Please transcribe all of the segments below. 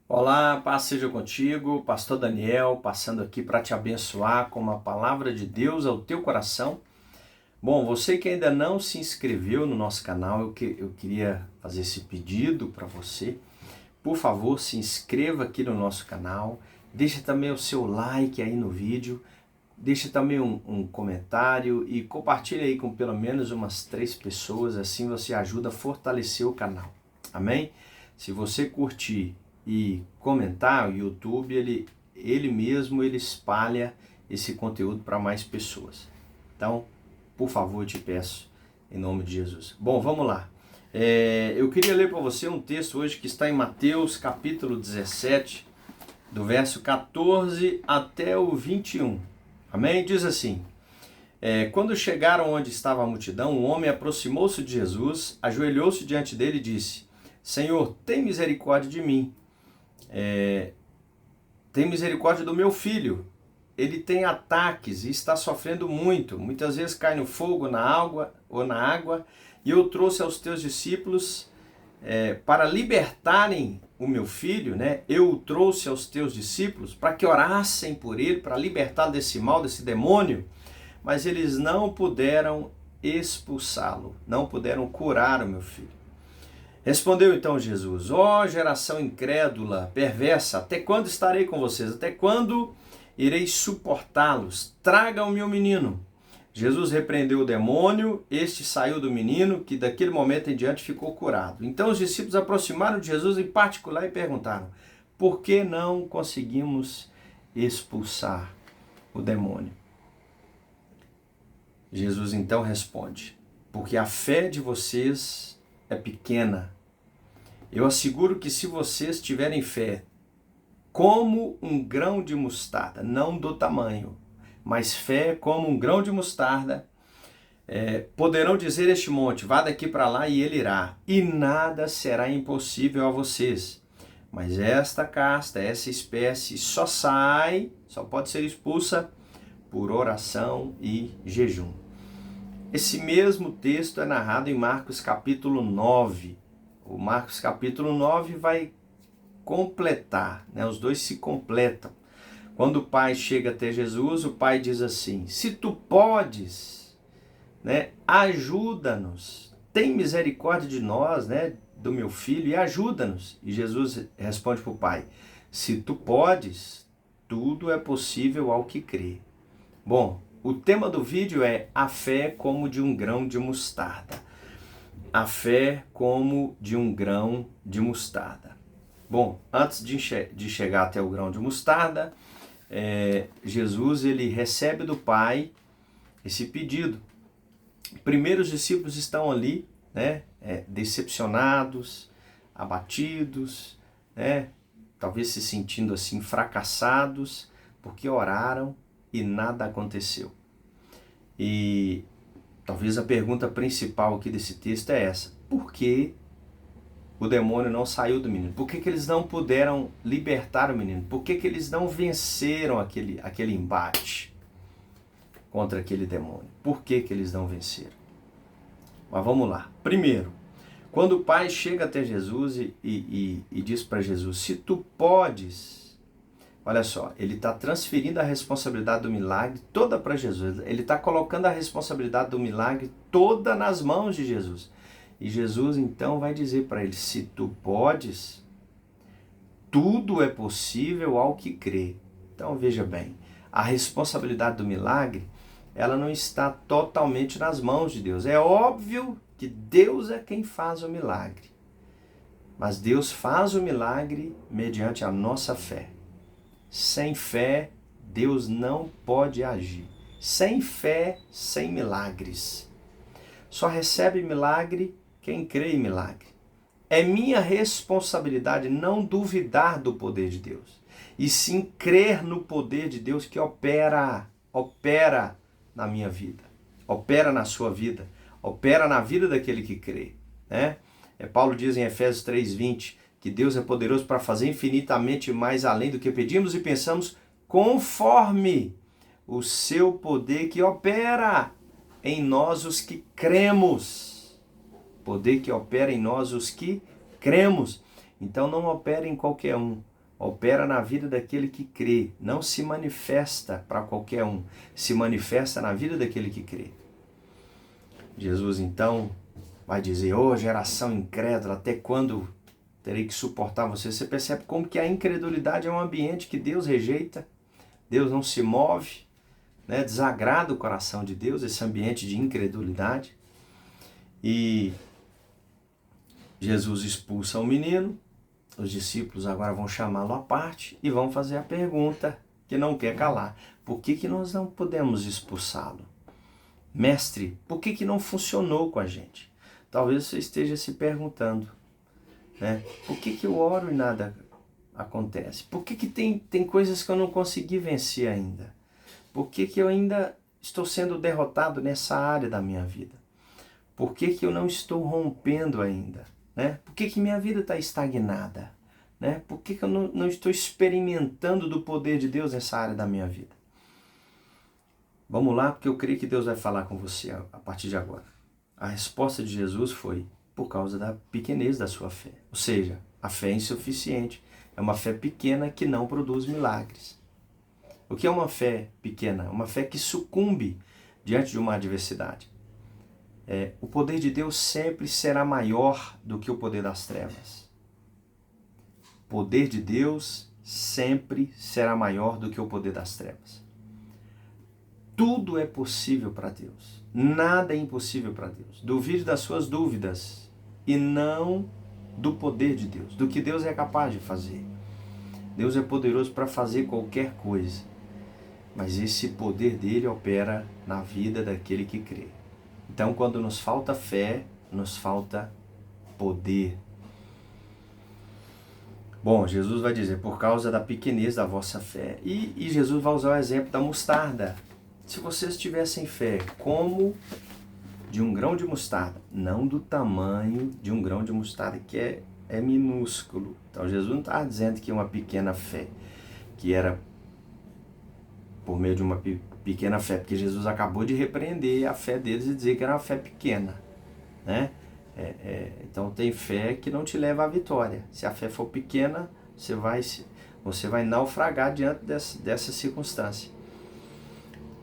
Olá, paz seja contigo, Pastor Daniel, passando aqui para te abençoar com uma palavra de Deus ao teu coração. Bom, você que ainda não se inscreveu no nosso canal, eu queria fazer esse pedido para você. Por favor, se inscreva aqui no nosso canal, deixa também o seu like aí no vídeo, deixa também um comentário e compartilha aí com pelo menos umas 3 pessoas, assim você ajuda a fortalecer o canal. Amém? Se você curtir e comentar, o YouTube ele mesmo espalha esse conteúdo para mais pessoas. Então, por favor, eu te peço, em nome de Jesus. Bom, vamos lá. Eu queria ler para você um texto hoje que está em Mateus capítulo 17, do verso 14 até o 21. Amém? Diz assim: quando chegaram onde estava a multidão, um homem aproximou-se de Jesus, ajoelhou-se diante dele e disse: Senhor, tem misericórdia de mim. Tem misericórdia do meu filho. Ele tem ataques e está sofrendo muito. Muitas vezes cai no fogo, na água. E eu trouxe aos teus discípulos para libertarem o meu filho, né? Eu o trouxe aos teus discípulos para que orassem por ele, para libertar desse mal, desse demônio. Mas eles não puderam expulsá-lo, não puderam curar o meu filho. Respondeu então Jesus: ó geração incrédula, perversa, até quando estarei com vocês? Até quando irei suportá-los? Tragam o meu menino. Jesus repreendeu o demônio, este saiu do menino, que daquele momento em diante ficou curado. Então os discípulos aproximaram de Jesus em particular e perguntaram: por que não conseguimos expulsar o demônio? Jesus então responde: porque a fé de vocês é pequena. Eu asseguro que se vocês tiverem fé como um grão de mostarda, não do tamanho, mas fé como um grão de mostarda, poderão dizer este monte: vá daqui para lá, e ele irá, e nada será impossível a vocês. Mas esta casta, essa espécie só pode ser expulsa por oração e jejum. Esse mesmo texto é narrado em Marcos capítulo 9. O Marcos capítulo 9 vai completar, né? Os dois se completam. Quando o pai chega até Jesus, o pai diz assim: se tu podes, né, ajuda-nos, tem misericórdia de nós, né, do meu filho, e ajuda-nos. E Jesus responde para o pai: se tu podes, tudo é possível ao que crê. Bom, o tema do vídeo é a fé como de um grão de mostarda. A fé como de um grão de mostarda. Bom, antes de chegar até o grão de mostarda, Jesus ele recebe do Pai esse pedido. Primeiro os discípulos estão ali, né, decepcionados, abatidos, né, talvez se sentindo assim fracassados, porque oraram e nada aconteceu. E talvez a pergunta principal aqui desse texto é essa: por que o demônio não saiu do menino? Por que eles não puderam libertar o menino? Por que eles não venceram aquele embate contra aquele demônio? Por que eles não venceram? Mas vamos lá. Primeiro, quando o pai chega até Jesus e diz para Jesus: se tu podes... Olha só, ele está transferindo a responsabilidade do milagre toda para Jesus. Ele está colocando a responsabilidade do milagre toda nas mãos de Jesus. E Jesus então vai dizer para ele: se tu podes, tudo é possível ao que crê. Então veja bem, a responsabilidade do milagre, ela não está totalmente nas mãos de Deus. É óbvio que Deus é quem faz o milagre. Mas Deus faz o milagre mediante a nossa fé. Sem fé, Deus não pode agir. Sem fé, sem milagres. Só recebe milagre quem crê em milagre. É minha responsabilidade não duvidar do poder de Deus, e sim crer no poder de Deus que opera na minha vida, opera na sua vida, opera na vida daquele que crê, né? Paulo diz em Efésios 3:20 que Deus é poderoso para fazer infinitamente mais além do que pedimos e pensamos, conforme o seu poder que opera em nós os que cremos. Poder que opera em nós os que cremos. Então não opera em qualquer um, opera na vida daquele que crê, não se manifesta para qualquer um, se manifesta na vida daquele que crê. Jesus então vai dizer, ô geração incrédula, até quando terei que suportar você? Você percebe como que a incredulidade é um ambiente que Deus rejeita, Deus não se move, né? Desagrada o coração de Deus, esse ambiente de incredulidade. E Jesus expulsa o menino, os discípulos agora vão chamá-lo à parte e vão fazer a pergunta que não quer calar. Por que nós não podemos expulsá-lo? Mestre, por que não funcionou com a gente? Talvez você esteja se perguntando, né? Por que eu oro e nada acontece? Por que tem coisas que eu não consegui vencer ainda? Por que eu ainda estou sendo derrotado nessa área da minha vida? Por que eu não estou rompendo ainda? Né? Por que minha vida está estagnada? Né? Por que eu não estou experimentando do poder de Deus nessa área da minha vida? Vamos lá, porque eu creio que Deus vai falar com você a partir de agora. A resposta de Jesus foi por causa da pequenez da sua fé. Ou seja, a fé é insuficiente. É uma fé pequena que não produz milagres. O que é uma fé pequena? Uma fé que sucumbe diante de uma adversidade. O poder de Deus sempre será maior do que o poder das trevas. O poder de Deus sempre será maior do que o poder das trevas. Tudo é possível para Deus. Nada é impossível para Deus. Duvide das suas dúvidas e não do poder de Deus, do que Deus é capaz de fazer. Deus é poderoso para fazer qualquer coisa, mas esse poder dele opera na vida daquele que crê. Então, quando nos falta fé, nos falta poder. Bom, Jesus vai dizer, por causa da pequenez da vossa fé. E Jesus vai usar o exemplo da mostarda. Se vocês tivessem fé como de um grão de mostarda, não do tamanho de um grão de mostarda, que é minúsculo. Então, Jesus não está dizendo que uma pequena fé, que era por meio de uma pequena fé, porque Jesus acabou de repreender a fé deles e dizer que era uma fé pequena, né? Então tem fé que não te leva à vitória. Se a fé for pequena, você vai naufragar diante dessa circunstância.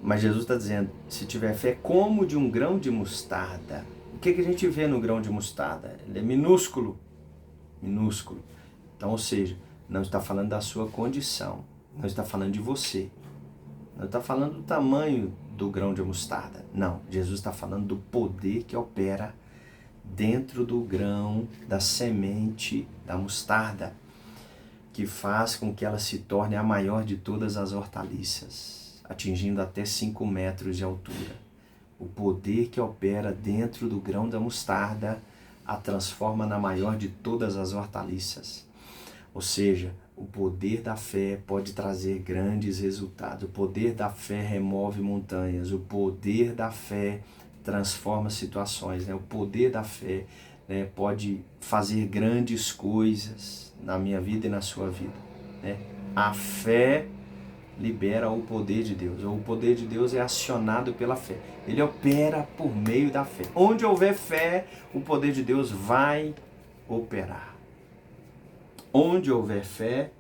Mas Jesus está dizendo, se tiver fé como de um grão de mostarda. O que a gente vê no grão de mostarda? Ele é minúsculo. Minúsculo. Então, ou seja, não está falando da sua condição, não está falando de você. Não está falando do tamanho do grão de mostarda. Não, Jesus está falando do poder que opera dentro do grão, da semente da mostarda, que faz com que ela se torne a maior de todas as hortaliças, atingindo até 5 metros de altura. O poder que opera dentro do grão da mostarda a transforma na maior de todas as hortaliças. Ou seja, o poder da fé pode trazer grandes resultados. O poder da fé remove montanhas. O poder da fé transforma situações. Né? O poder da fé, né, pode fazer grandes coisas na minha vida e na sua vida. Né? A fé libera o poder de Deus. O poder de Deus é acionado pela fé. Ele opera por meio da fé. Onde houver fé, o poder de Deus vai operar. Onde houver fé,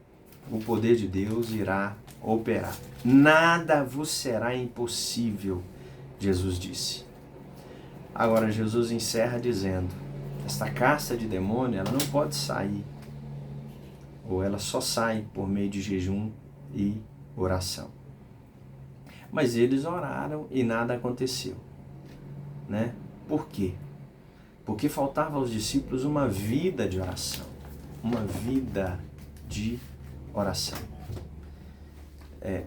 o poder de Deus irá operar. Nada vos será impossível, Jesus disse. Agora Jesus encerra dizendo, esta casta de demônio, ela não pode sair, ou ela só sai por meio de jejum e oração. Mas eles oraram e nada aconteceu, né? Por quê? Porque faltava aos discípulos uma vida de oração. Uma vida de oração.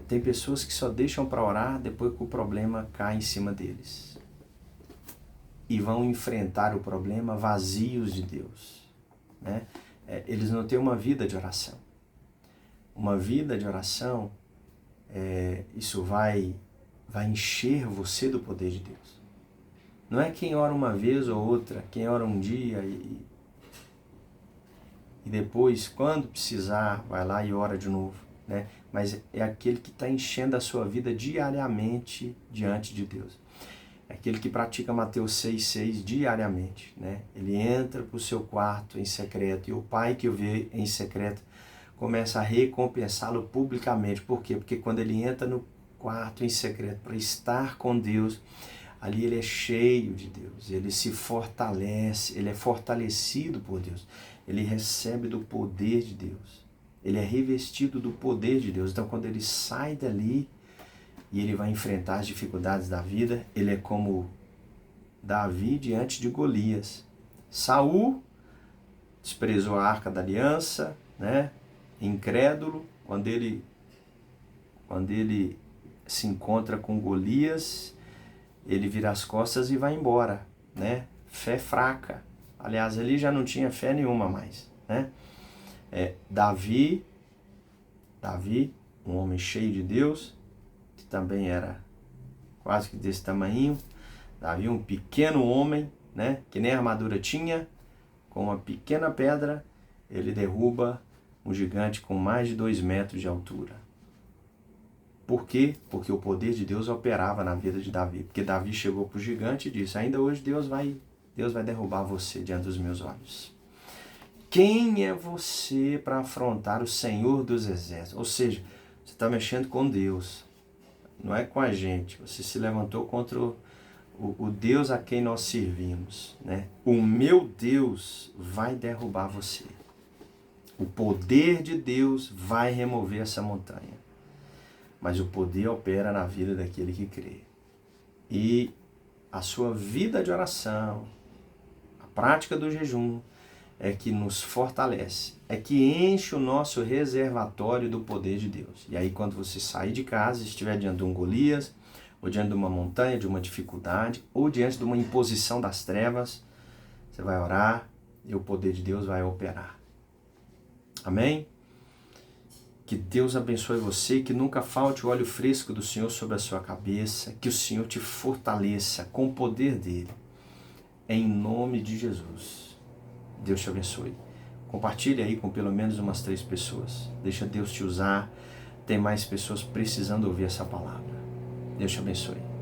Tem pessoas que só deixam para orar depois que o problema cai em cima deles. E vão enfrentar o problema vazios de Deus. Né? Eles não têm uma vida de oração. Uma vida de oração, isso vai encher você do poder de Deus. Não é quem ora uma vez ou outra, quem ora um dia e depois, quando precisar, vai lá e ora de novo. Né? Mas é aquele que está enchendo a sua vida diariamente diante de Deus. É aquele que pratica Mateus 6,6 diariamente. Né? Ele entra para o seu quarto em secreto e o Pai que o vê em secreto começa a recompensá-lo publicamente. Por quê? Porque quando ele entra no quarto em secreto para estar com Deus, ali ele é cheio de Deus, ele se fortalece, ele é fortalecido por Deus, ele recebe do poder de Deus, ele é revestido do poder de Deus. Então quando ele sai dali e ele vai enfrentar as dificuldades da vida, ele é como Davi diante de Golias. Saul desprezou a Arca da Aliança, né? Incrédulo, quando ele se encontra com Golias, ele vira as costas e vai embora, né? Fé fraca. Aliás, ele já não tinha fé nenhuma mais, né? Davi, um homem cheio de Deus, que também era quase que desse tamanho. Davi, um pequeno homem, né? Que nem armadura tinha, com uma pequena pedra, ele derruba um gigante com mais de 2 metros de altura. Por quê? Porque o poder de Deus operava na vida de Davi. Porque Davi chegou para o gigante e disse: ainda hoje Deus vai derrubar você diante dos meus olhos. Quem é você para afrontar o Senhor dos Exércitos? Ou seja, você está mexendo com Deus, não é com a gente. Você se levantou contra o Deus a quem nós servimos, né? O meu Deus vai derrubar você. O poder de Deus vai remover essa montanha. Mas o poder opera na vida daquele que crê. E a sua vida de oração, a prática do jejum, é que nos fortalece, é que enche o nosso reservatório do poder de Deus. E aí quando você sair de casa, estiver diante de um Golias, ou diante de uma montanha, de uma dificuldade, ou diante de uma imposição das trevas, você vai orar e o poder de Deus vai operar. Amém? Que Deus abençoe você, que nunca falte o óleo fresco do Senhor sobre a sua cabeça, que o Senhor te fortaleça com o poder dele. Em nome de Jesus. Deus te abençoe. Compartilhe aí com pelo menos umas 3 pessoas. Deixa Deus te usar. Tem mais pessoas precisando ouvir essa palavra. Deus te abençoe.